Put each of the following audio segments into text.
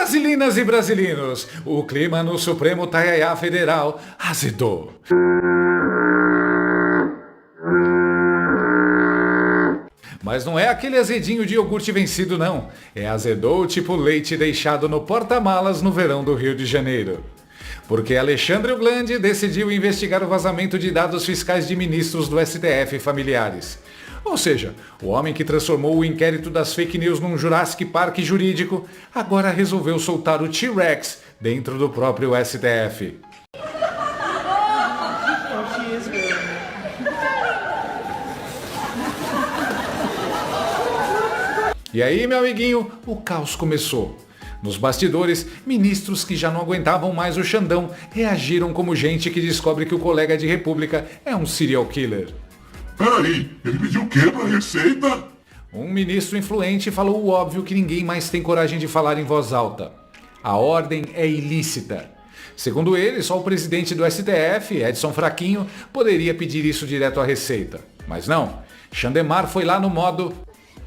Brasilinas e brasilinos, o clima no Supremo Taiaiá Federal azedou. Mas não é aquele azedinho de iogurte vencido não, é azedou tipo leite deixado no porta-malas no verão do Rio de Janeiro. Porque Alexandre Oglandi decidiu investigar o vazamento de dados fiscais de ministros do STF e familiares. Ou seja, o homem que transformou o inquérito das fake news num Jurassic Park jurídico, agora resolveu soltar o T-Rex dentro do próprio STF. E aí, meu amiguinho, o caos começou. Nos bastidores, ministros que já não aguentavam mais o Xandão reagiram como gente que descobre que o colega de república é um serial killer. Peraí, ele pediu o quê pra Receita? Um ministro influente falou o óbvio que ninguém mais tem coragem de falar em voz alta. A ordem é ilícita. Segundo ele, só o presidente do STF, Edson Fraquinho, poderia pedir isso direto à Receita. Mas não, Xandemar foi lá no modo...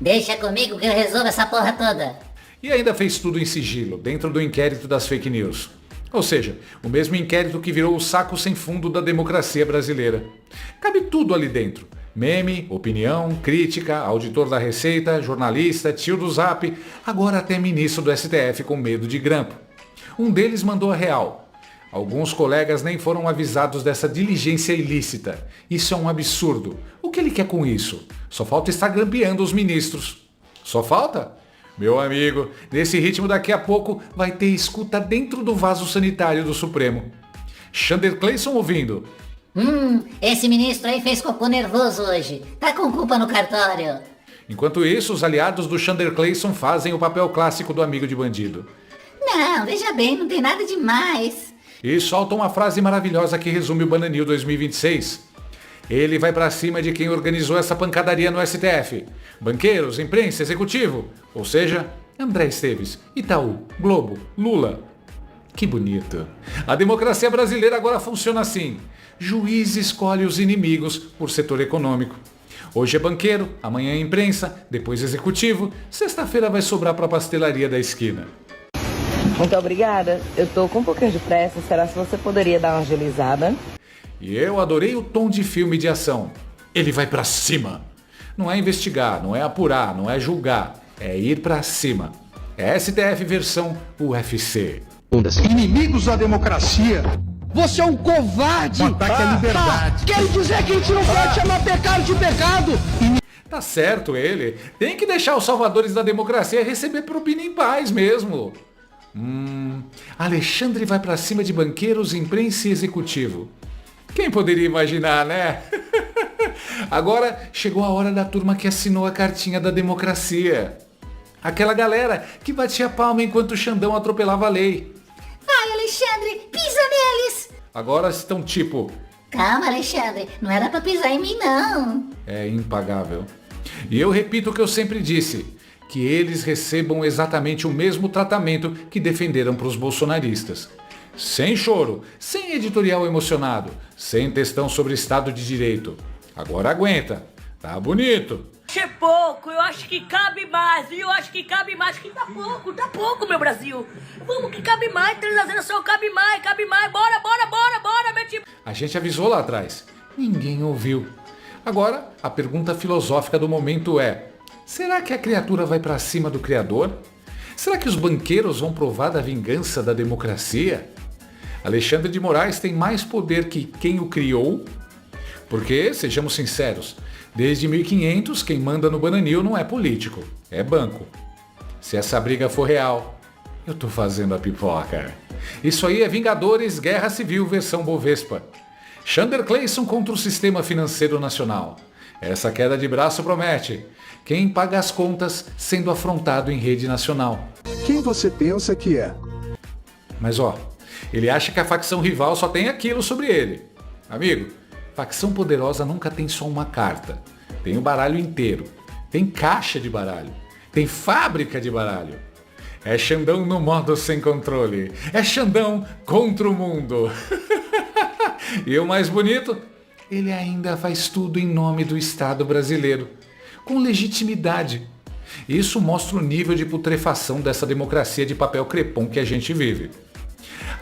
Deixa comigo que eu resolvo essa porra toda. E ainda fez tudo em sigilo, dentro do inquérito das fake news. Ou seja, o mesmo inquérito que virou o saco sem fundo da democracia brasileira. Cabe tudo ali dentro. Meme, opinião, crítica, auditor da Receita, jornalista, tio do Zap, agora até ministro do STF com medo de grampo. Um deles mandou a real. Alguns colegas nem foram avisados dessa diligência ilícita. Isso é um absurdo. O que ele quer com isso? Só falta estar grampeando os ministros. Só falta? Meu amigo, nesse ritmo daqui a pouco vai ter escuta dentro do vaso sanitário do Supremo. Xander Clayson ouvindo. Esse ministro aí fez cocô nervoso hoje. Tá com culpa no cartório. Enquanto isso, os aliados do Xander Clayson fazem o papel clássico do amigo de bandido. Não, veja bem, não tem nada demais. E soltam uma frase maravilhosa que resume o Bananil 2026. Ele vai pra cima de quem organizou essa pancadaria no STF. Banqueiros, imprensa, executivo. Ou seja, André Esteves, Itaú, Globo, Lula. Que bonito. A democracia brasileira agora funciona assim. Juiz escolhe os inimigos por setor econômico. Hoje é banqueiro, amanhã é imprensa, depois executivo. Sexta-feira vai sobrar pra pastelaria da esquina. Muito obrigada. Eu tô com um pouquinho de pressa. Será que você poderia dar uma agilizada? E eu adorei o tom de filme de ação. Ele vai pra cima. Não é investigar, não é apurar, não é julgar. É ir pra cima. É STF versão UFC. Inimigos da democracia. Você é um covarde. Um ataque à liberdade. Quer dizer que a gente não pode chamar pecado de pecado. Tá certo ele. Tem que deixar os salvadores da democracia receber propina em paz mesmo. Alexandre vai pra cima de banqueiros, imprensa e executivo. Quem poderia imaginar, né? Agora chegou a hora da turma que assinou a cartinha da democracia. Aquela galera que batia palma enquanto o Xandão atropelava a lei. Vai, Alexandre, pisa neles. Agora estão tipo... Calma, Alexandre, não era pra pisar em mim, não. É impagável. E eu repito o que eu sempre disse. Que eles recebam exatamente o mesmo tratamento que defenderam para os bolsonaristas. Sem choro, sem editorial emocionado, sem textão sobre Estado de Direito. Agora aguenta, tá bonito. É pouco, eu acho que cabe mais, e eu acho que cabe mais, que tá pouco, meu Brasil. Vamos que cabe mais, transação, cabe mais, bora, meu time. A gente avisou lá atrás, ninguém ouviu. Agora, a pergunta filosófica do momento é, será que a criatura vai pra cima do Criador? Será que os banqueiros vão provar da vingança da democracia? Alexandre de Moraes tem mais poder que quem o criou? Porque, sejamos sinceros, desde 1500 quem manda no Bananil não é político, é banco. Se essa briga for real, eu tô fazendo a pipoca. Isso aí é Vingadores Guerra Civil versão Bovespa. Xander Clayson contra o sistema financeiro nacional. Essa queda de braço promete. Quem paga as contas sendo afrontado em rede nacional. Quem você pensa que é? Mas ó, ele acha que a facção rival só tem aquilo sobre ele. Amigo, facção poderosa nunca tem só uma carta. Tem o baralho inteiro. Tem caixa de baralho. Tem fábrica de baralho. É Xandão no modo sem controle. É Xandão contra o mundo. E o mais bonito, ele ainda faz tudo em nome do Estado brasileiro. Com legitimidade. Isso mostra o nível de putrefação dessa democracia de papel crepom que a gente vive.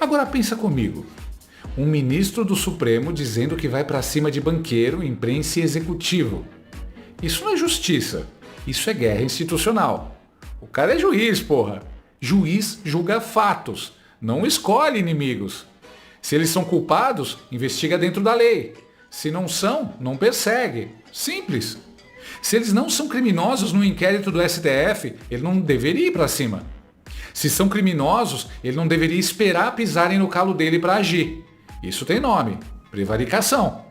Agora pensa comigo. Um ministro do Supremo dizendo que vai para cima de banqueiro, imprensa e executivo. Isso não é justiça. Isso é guerra institucional. O cara é juiz, porra. Juiz julga fatos, não escolhe inimigos. Se eles são culpados, investiga dentro da lei. Se não são, não persegue. Simples. Se eles não são criminosos no inquérito do STF, ele não deveria ir para cima. Se são criminosos, ele não deveria esperar pisarem no calo dele para agir. Isso tem nome, prevaricação.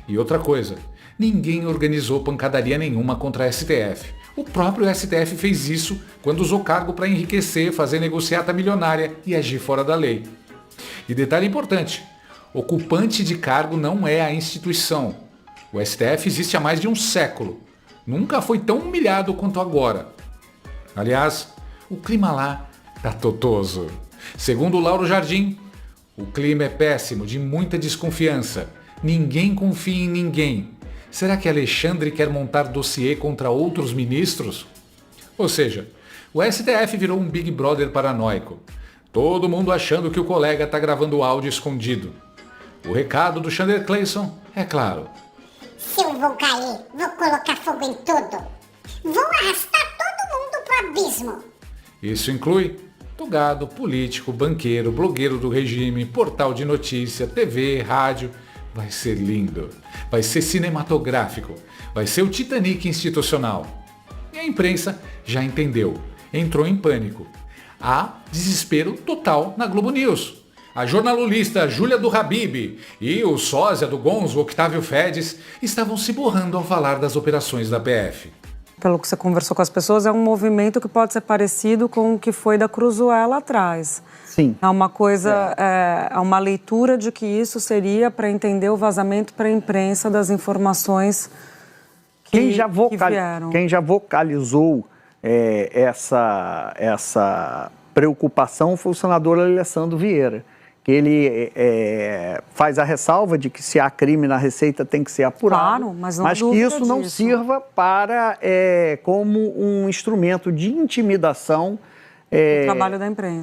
E outra coisa, ninguém organizou pancadaria nenhuma contra a STF. O próprio STF fez isso quando usou cargo para enriquecer, fazer negociata milionária e agir fora da lei. E detalhe importante, ocupante de cargo não é a instituição. O STF existe há mais de um século. Nunca foi tão humilhado quanto agora. Aliás, o clima lá tá totoso. Segundo Lauro Jardim, o clima é péssimo, de muita desconfiança. Ninguém confia em ninguém. Será que Alexandre quer montar dossiê contra outros ministros? Ou seja, o STF virou um Big Brother paranoico. Todo mundo achando que o colega está gravando áudio escondido. O recado do Chandler Clayson é claro. Se eu vou cair, vou colocar fogo em tudo. Vou arrastar todo mundo pro abismo. Isso inclui togado, político, banqueiro, blogueiro do regime, portal de notícia, TV, rádio. Vai ser lindo. Vai ser cinematográfico. Vai ser o Titanic institucional. E a imprensa já entendeu. Entrou em pânico. Há desespero total na Globo News. A jornalista Júlia do Habib e o sósia do Gonzo, Octávio Fedes, estavam se borrando ao falar das operações da PF. Pelo que você conversou com as pessoas, é um movimento que pode ser parecido com o que foi da Cruzoé lá atrás. Sim. É uma coisa, é uma leitura de que isso seria para entender o vazamento para a imprensa das informações que vieram. Quem já vocalizou essa preocupação foi o senador Alessandro Vieira, que ele faz a ressalva de que se há crime na Receita tem que ser apurado, claro, mas que isso não sirva para como um instrumento de intimidação do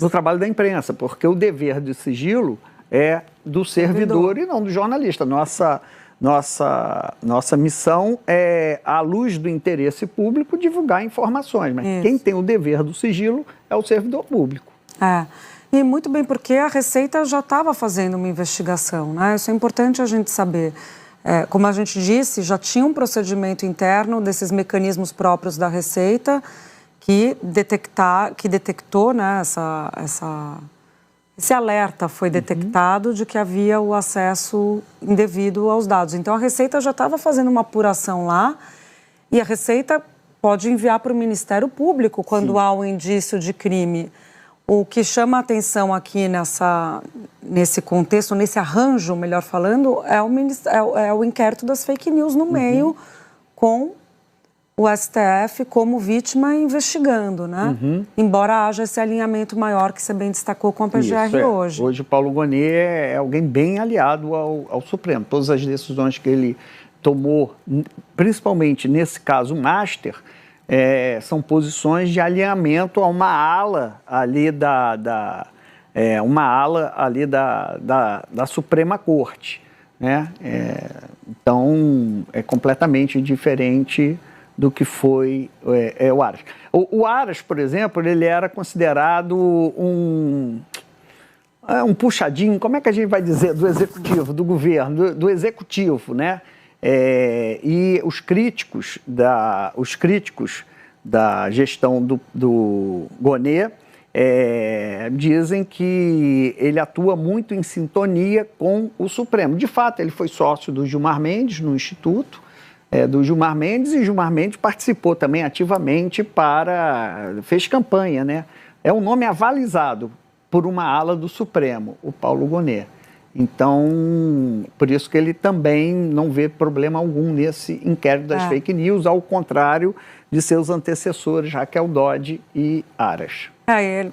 trabalho da imprensa, porque o dever de sigilo é do servidor e não do jornalista. Nossa missão é, à luz do interesse público, divulgar informações, mas quem tem o dever do sigilo é o servidor público. E muito bem, porque a Receita já estava fazendo uma investigação, né? Isso é importante a gente saber. Como a gente disse, já tinha um procedimento interno desses mecanismos próprios da Receita que detectou, né, esse alerta foi detectado de que havia o acesso indevido aos dados. Então, a Receita já estava fazendo uma apuração lá e a Receita pode enviar para o Ministério Público quando há um indício de crime. O que chama a atenção aqui nesse contexto, nesse arranjo, melhor falando, é o inquérito das fake news no meio, com o STF como vítima investigando, né? Embora haja esse alinhamento maior que você bem destacou com a PGR hoje. Hoje o Paulo Gonet é alguém bem aliado ao Supremo. Todas as decisões que ele tomou, principalmente nesse caso Master, são posições de alinhamento a uma ala ali da Suprema Corte, né? Então, é completamente diferente do que foi o Aras. O Aras, por exemplo, ele era considerado um puxadinho, como é que a gente vai dizer, do executivo, do governo, do executivo, né? E os críticos da gestão do Gonet dizem que ele atua muito em sintonia com o Supremo. De fato, ele foi sócio do Gilmar Mendes no Instituto do Gilmar Mendes, e Gilmar Mendes participou também ativamente fez campanha, né? É um nome avalizado por uma ala do Supremo, o Paulo Gonet. Então, por isso que ele também não vê problema algum nesse inquérito das fake news, ao contrário de seus antecessores, Raquel Dodge e Aras.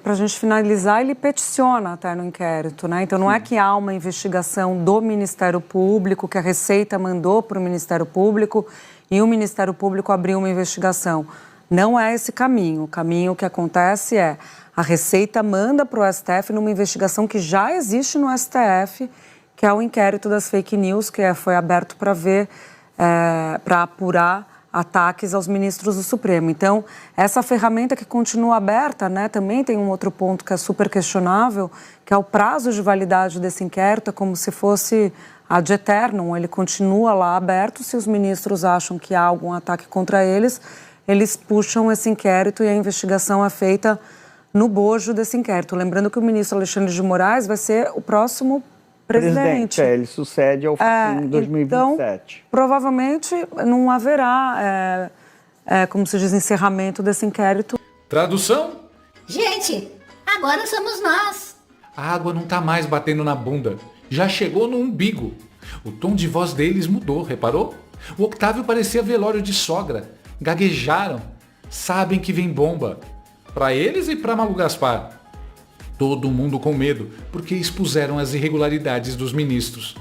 Para a gente finalizar, ele peticiona até no inquérito, né? Então, não é que há uma investigação do Ministério Público, que a Receita mandou para o Ministério Público e o Ministério Público abriu uma investigação. Não é esse caminho. O caminho que acontece é a Receita manda para o STF numa investigação que já existe no STF, que é o inquérito das fake news, que foi aberto para ver, para apurar ataques aos ministros do Supremo. Então, essa ferramenta que continua aberta, né, também tem um outro ponto que é super questionável, que é o prazo de validade desse inquérito, é como se fosse ad eternum, ele continua lá aberto. Se os ministros acham que há algum ataque contra eles, eles puxam esse inquérito e a investigação é feita no bojo desse inquérito. Lembrando que o ministro Alexandre de Moraes vai ser o próximo presidente. Ele sucede ao fim de 2027. Então, provavelmente não haverá, como se diz, encerramento desse inquérito. Tradução? Gente, agora somos nós. A água não tá mais batendo na bunda. Já chegou no umbigo. O tom de voz deles mudou, reparou? O Octávio parecia velório de sogra. Gaguejaram. Sabem que vem bomba. Pra eles e pra Malu Gaspar. Todo mundo com medo, porque expuseram as irregularidades dos ministros.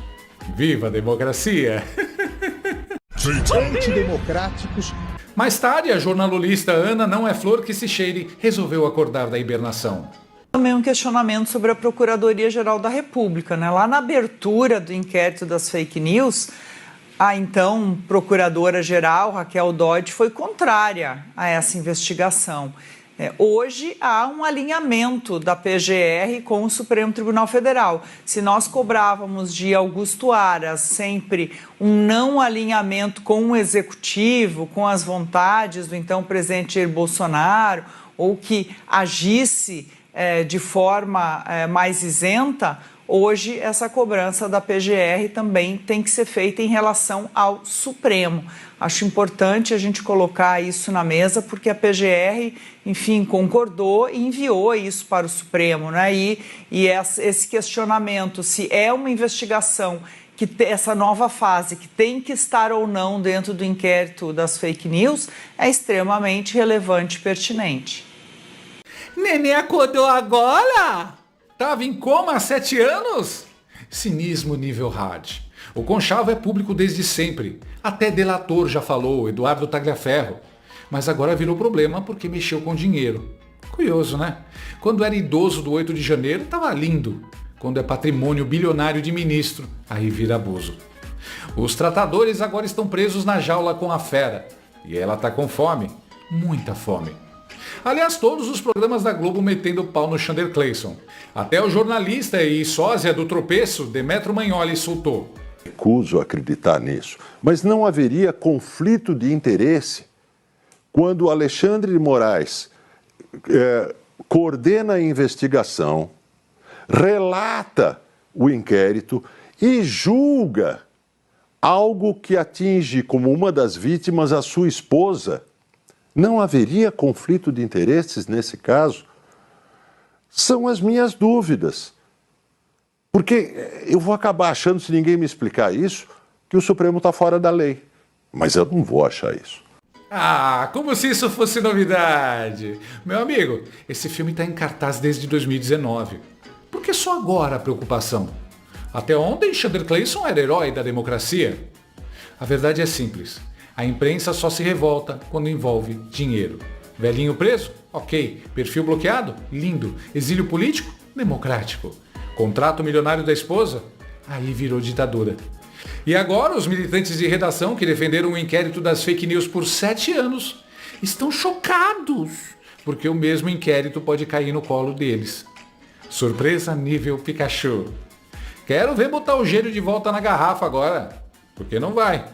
Viva a democracia! Antidemocráticos. Mais tarde, a jornalista Ana Não É Flor Que Se Cheire resolveu acordar da hibernação. Também um questionamento sobre a Procuradoria-Geral da República, né? Lá na abertura do inquérito das fake news, a então Procuradora-Geral, Raquel Dodge, foi contrária a essa investigação. Hoje há um alinhamento da PGR com o Supremo Tribunal Federal. Se nós cobrávamos de Augusto Aras sempre um não alinhamento com o Executivo, com as vontades do então presidente Jair Bolsonaro, ou que agisse de forma mais isenta, hoje essa cobrança da PGR também tem que ser feita em relação ao Supremo. Acho importante a gente colocar isso na mesa, porque a PGR, enfim, concordou e enviou isso para o Supremo, né? E esse questionamento, se é uma investigação, essa nova fase, que tem que estar ou não dentro do inquérito das fake news, é extremamente relevante e pertinente. Nenê acordou agora? Tava em coma há 7 anos? Cinismo nível hard. O Conchavo é público desde sempre. Até delator já falou, Eduardo Tagliaferro. Mas agora virou problema porque mexeu com dinheiro. Curioso, né? Quando era idoso do 8 de janeiro, tava lindo. Quando é patrimônio bilionário de ministro, aí vira abuso. Os tratadores agora estão presos na jaula com a fera. E ela tá com fome. Muita fome. Aliás, todos os programas da Globo metendo pau no Chandler Clayson. Até o jornalista e sósia do tropeço, Demetrio Magnoli, soltou. Recuso acreditar nisso. Mas não haveria conflito de interesse quando Alexandre de Moraes coordena a investigação, relata o inquérito e julga algo que atinge como uma das vítimas a sua esposa. Não haveria conflito de interesses nesse caso? São as minhas dúvidas. Porque eu vou acabar achando, se ninguém me explicar isso, que o Supremo está fora da lei. Mas eu não vou achar isso. Ah, como se isso fosse novidade. Meu amigo, esse filme está em cartaz desde 2019. Por que só agora a preocupação? Até ontem, Chandler Clayson era herói da democracia. A verdade é simples. A imprensa só se revolta quando envolve dinheiro. Velhinho preso? Ok. Perfil bloqueado? Lindo. Exílio político? Democrático. Contrato milionário da esposa? Aí virou ditadura. E agora os militantes de redação que defenderam o inquérito das fake news por 7 anos estão chocados, porque o mesmo inquérito pode cair no colo deles. Surpresa nível Pikachu. Quero ver botar o gênio de volta na garrafa agora, porque não vai.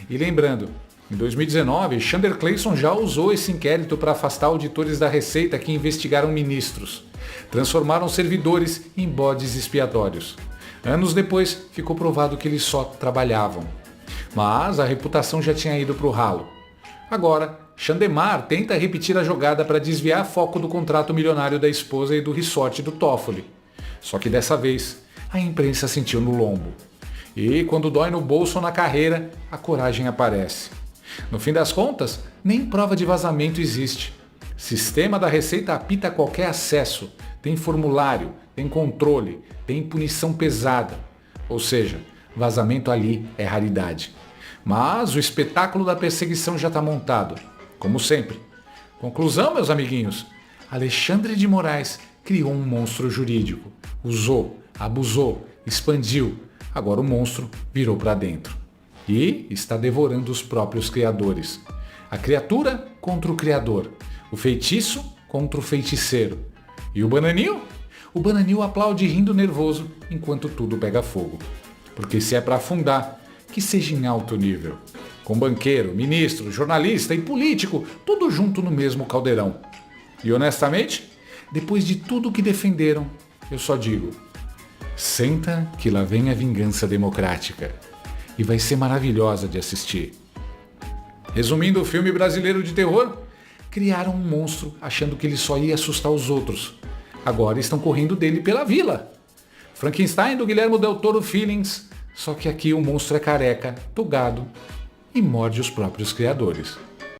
E lembrando, em 2019, Chandler Clayson já usou esse inquérito para afastar auditores da Receita que investigaram ministros. Transformaram servidores em bodes expiatórios. Anos depois, ficou provado que eles só trabalhavam. Mas a reputação já tinha ido para o ralo. Agora, Chandemar tenta repetir a jogada para desviar foco do contrato milionário da esposa e do resort do Toffoli. Só que dessa vez, a imprensa sentiu no lombo. E quando dói no bolso ou na carreira, a coragem aparece. No fim das contas, nem prova de vazamento existe. Sistema da Receita apita qualquer acesso. Tem formulário, tem controle, tem punição pesada. Ou seja, vazamento ali é raridade. Mas o espetáculo da perseguição já está montado. Como sempre. Conclusão, meus amiguinhos. Alexandre de Moraes criou um monstro jurídico. Usou, abusou, expandiu. Agora o monstro virou para dentro. E está devorando os próprios criadores. A criatura contra o criador. O feitiço contra o feiticeiro. E o bananinho? O bananinho aplaude rindo nervoso enquanto tudo pega fogo. Porque se é para afundar, que seja em alto nível. Com banqueiro, ministro, jornalista e político, tudo junto no mesmo caldeirão. E honestamente, depois de tudo que defenderam, eu só digo: senta que lá vem a vingança democrática. E vai ser maravilhosa de assistir. Resumindo o filme brasileiro de terror, criaram um monstro achando que ele só ia assustar os outros. Agora estão correndo dele pela vila. Frankenstein do Guillermo del Toro Feelings, só que aqui o monstro é careca, togado e morde os próprios criadores.